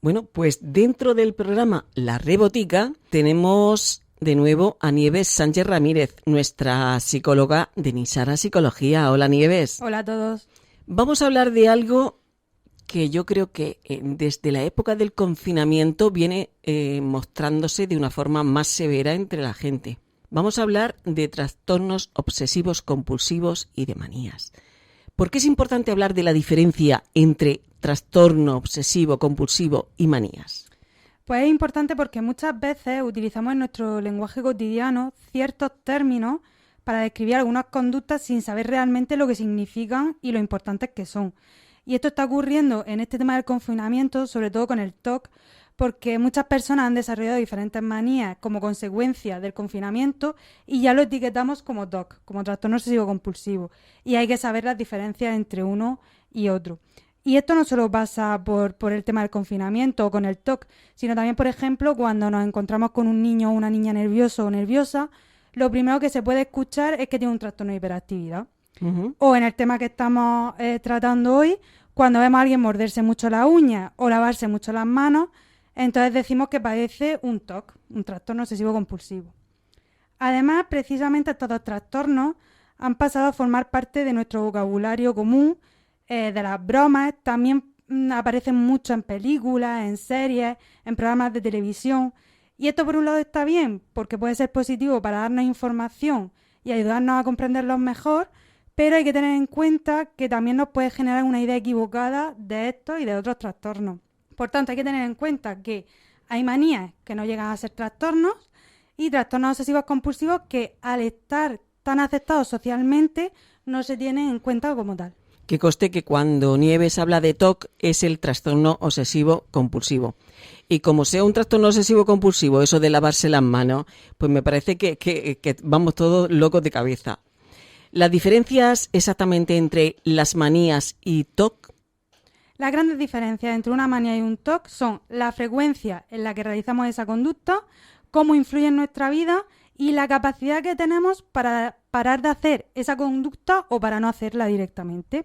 Bueno, pues dentro del programa La Rebotica tenemos de nuevo a Nieves Sánchez Ramírez, nuestra psicóloga de Nisara Psicología. Hola, Nieves. Hola a todos. Vamos a hablar de algo que yo creo que desde la época del confinamiento viene mostrándose de una forma más severa entre la gente. Vamos a hablar de trastornos obsesivos compulsivos y de manías. ¿Por qué es importante hablar de la diferencia entre trastorno obsesivo compulsivo y manías? Pues es importante porque muchas veces utilizamos en nuestro lenguaje cotidiano ciertos términos para describir algunas conductas sin saber realmente lo que significan y lo importantes que son. Y esto está ocurriendo en este tema del confinamiento, sobre todo con el TOC, porque muchas personas han desarrollado diferentes manías como consecuencia del confinamiento y ya lo etiquetamos como TOC, como trastorno obsesivo compulsivo. Y hay que saber las diferencias entre uno y otro. Y esto no solo pasa por el tema del confinamiento o con el TOC, sino también, por ejemplo, cuando nos encontramos con un niño o una niña nervioso o nerviosa, lo primero que se puede escuchar es que tiene un trastorno de hiperactividad. Uh-huh. O en el tema que estamos tratando hoy, cuando vemos a alguien morderse mucho la uña o lavarse mucho las manos, entonces decimos que padece un TOC, un trastorno obsesivo compulsivo. Además, precisamente estos dos trastornos han pasado a formar parte de nuestro vocabulario común, de las bromas, también aparecen mucho en películas, en series, en programas de televisión. Y esto por un lado está bien, porque puede ser positivo para darnos información y ayudarnos a comprenderlos mejor, pero hay que tener en cuenta que también nos puede generar una idea equivocada de estos y de otros trastornos. Por tanto, hay que tener en cuenta que hay manías que no llegan a ser trastornos y trastornos obsesivos compulsivos que al estar tan aceptados socialmente no se tienen en cuenta como tal. Que conste que cuando Nieves habla de TOC es el trastorno obsesivo compulsivo. Y como sea un trastorno obsesivo compulsivo, eso de lavarse las manos, pues me parece que vamos todos locos de cabeza. ¿Las diferencias exactamente entre las manías y TOC? Las grandes diferencias entre una manía y un TOC son la frecuencia en la que realizamos esa conducta, cómo influye en nuestra vida y la capacidad que tenemos para parar de hacer esa conducta o para no hacerla directamente.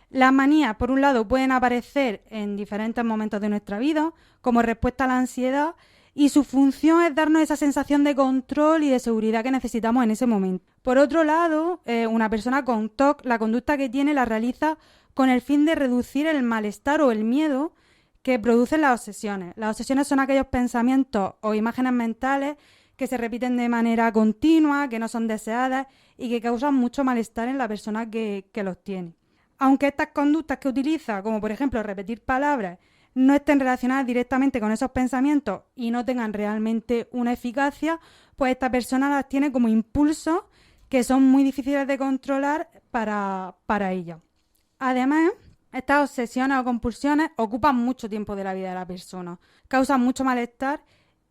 Las manías, por un lado, pueden aparecer en diferentes momentos de nuestra vida, como respuesta a la ansiedad, y su función es darnos esa sensación de control y de seguridad que necesitamos en ese momento. Por otro lado, una persona con TOC, la conducta que tiene la realiza con el fin de reducir el malestar o el miedo que producen las obsesiones. Las obsesiones son aquellos pensamientos o imágenes mentales que se repiten de manera continua, que no son deseadas y que causan mucho malestar en la persona que los tiene. Aunque estas conductas que utiliza, como por ejemplo repetir palabras, no estén relacionadas directamente con esos pensamientos y no tengan realmente una eficacia, pues esta persona las tiene como impulsos que son muy difíciles de controlar para ella. Además, estas obsesiones o compulsiones ocupan mucho tiempo de la vida de la persona, causan mucho malestar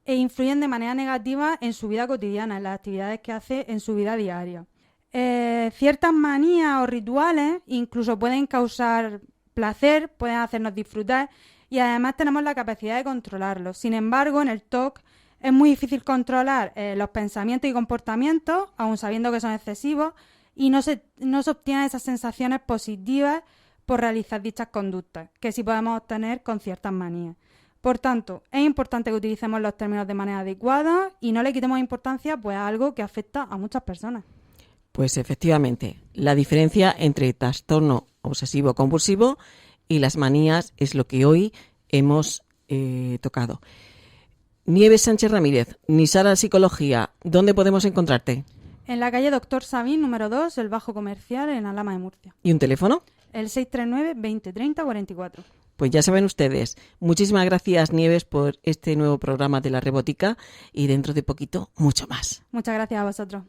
e influyen de manera negativa en su vida cotidiana, en las actividades que hace en su vida diaria. Ciertas manías o rituales incluso pueden causar placer, pueden hacernos disfrutar y además tenemos la capacidad de controlarlos. Sin embargo, en el TOC es muy difícil controlar los pensamientos y comportamientos, aun sabiendo que son excesivos, y no se obtienen esas sensaciones positivas por realizar dichas conductas, que sí podemos obtener con ciertas manías. Por tanto, es importante que utilicemos los términos de manera adecuada y no le quitemos importancia pues, a algo que afecta a muchas personas. Pues efectivamente, la diferencia entre trastorno obsesivo compulsivo y las manías es lo que hoy hemos tocado. Nieves Sánchez Ramírez, Nisara Psicología, ¿dónde podemos encontrarte? En la calle Doctor Sabín, número 2, el Bajo Comercial, en Alhama de Murcia. ¿Y un teléfono? El 639 20 30 44. Pues ya saben ustedes. Muchísimas gracias, Nieves, por este nuevo programa de La Rebotica y dentro de poquito mucho más. Muchas gracias a vosotros.